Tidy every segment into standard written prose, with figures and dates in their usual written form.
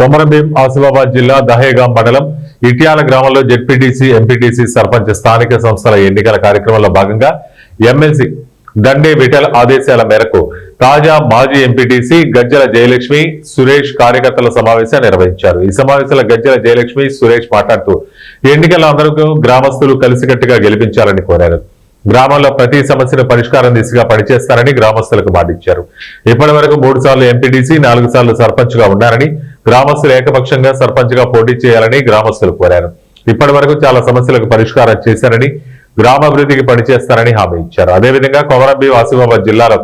కొమరంభీం ఆసిఫాబాద్ జిల్లా దహేగాం మండలం ఇట్యాల గ్రామంలో జెడ్పీటీసీ ఎంపీటీసీ సర్పంచ్ స్థానిక సంస్థల ఎన్నికల కార్యక్రమంలో భాగంగా ఎమ్మెల్సీ దండే విఠల్ ఆదేశాల మేరకు తాజా మాజీ ఎంపీటీసీ గజ్జల జయలక్ష్మి సురేష్ కార్యకర్తల సమావేశం నిర్వహించారు. ఈ సమావేశంలో గజ్జల జయలక్ష్మి సురేష్ మాట్లాడుతూ ఎన్నికల్లో అందరూ గ్రామస్తులు కలిసికట్టుగా గెలిపించాలని కోరారు. గ్రామంలో ప్రతి సమస్యను పరిష్కారం దిశగా పనిచేస్తారని గ్రామస్తులకు మాటిచ్చారు. ఇప్పటి వరకు 3 సార్లు ఎంపీటీసీ 4 సార్లు సర్పంచ్ గా ఉన్నారని గ్రామస్తులు ఏకపక్షంగా సర్పంచ్ గా పోటీ చేయాలని గ్రామస్తులు కోరారు. ఇప్పటి వరకు చాలా సమస్యలకు పరిష్కారం చేశారని గ్రామాభివృద్ధికి పనిచేస్తారని హామీ ఇచ్చారు. అదేవిధంగా కొమరంభీం ఆసిఫాబాద్ జిల్లాలో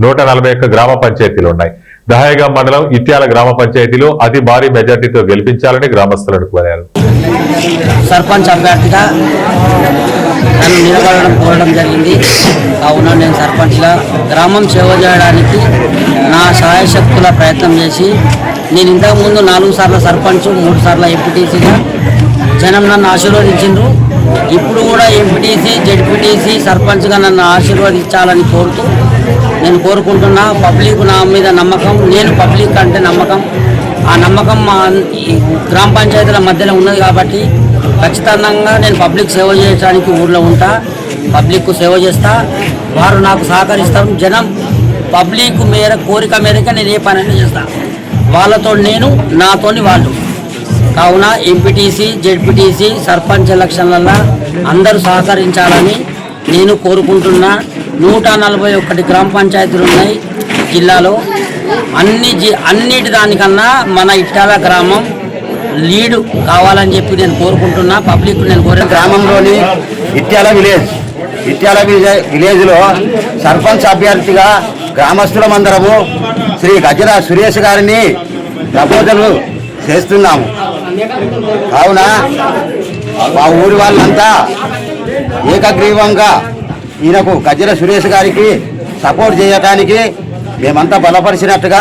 141 గ్రామ పంచాయతీలు ఉన్నాయి. దహేగాం మండలం ఇట్యాల గ్రామ పంచాయతీలో అతి భారీ మెజార్టీతో గెలిపించాలని గ్రామస్తులను కోరారు. సర్పంచ్ అభ్యర్థిగా నన్ను నిలబడడం కోరడం జరిగింది. కావున నేను సర్పంచ్గా గ్రామం సేవ చేయడానికి నా సహాయశక్తుల ప్రయత్నం చేసి నేను ఇంతకుముందు 4 సార్లు సర్పంచ్ 3 సార్లు ఎంపీటీసీగా జనం నన్ను ఆశీర్వదించిండ్రు. ఇప్పుడు కూడా ఎంపీటీసీ జెడ్పీటీసీ సర్పంచ్గా నన్ను ఆశీర్వదించాలని కోరుతూ నేను కోరుకుంటున్నా. పబ్లిక్ నా మీద నమ్మకం, నేను పబ్లిక్ అంటే నమ్మకం. ఆ నమ్మకం మా గ్రామ పంచాయతీల మధ్యలో ఉన్నది కాబట్టి ఖచ్చితంగా నేను పబ్లిక్ సేవ చేయడానికి ఊళ్ళో ఉంటా, పబ్లిక్ సేవ చేస్తా. వారు నాకు సహకరిస్తారు. జనం పబ్లిక్ కోరిక మేరకే నేను ఏ పనైనా చేస్తా. వాళ్ళతో నేను, నాతోని వాళ్ళు. కావున ఎంపీటీసీ జెడ్పీటీసీ సర్పంచ్ ఎలక్షన్లలో అందరూ సహకరించాలని నేను కోరుకుంటున్నా. 141 గ్రామ పంచాయతీలు ఉన్నాయి జిల్లాలో. అన్నిటి దానికన్నా మన ఇట్యాల గ్రామం లీడ్ కావాలని చెప్పి నేను కోరుకుంటున్నా. పబ్లిక్ నేను కోరిన గ్రామంలోని ఇట్యాల విలేజ్లో సర్పంచ్ అభ్యర్థిగా గ్రామస్తులమందరము శ్రీ గజ్జల సురేష్ గారిని ప్రపోజల్ చేస్తున్నాము. కావున మా ఊరి వాళ్ళంతా ఏకగ్రీవంగా ఈయనకు గజ్జల సురేష్ గారికి సపోర్ట్ చేయడానికి మేమంతా బలపరిచినట్టుగా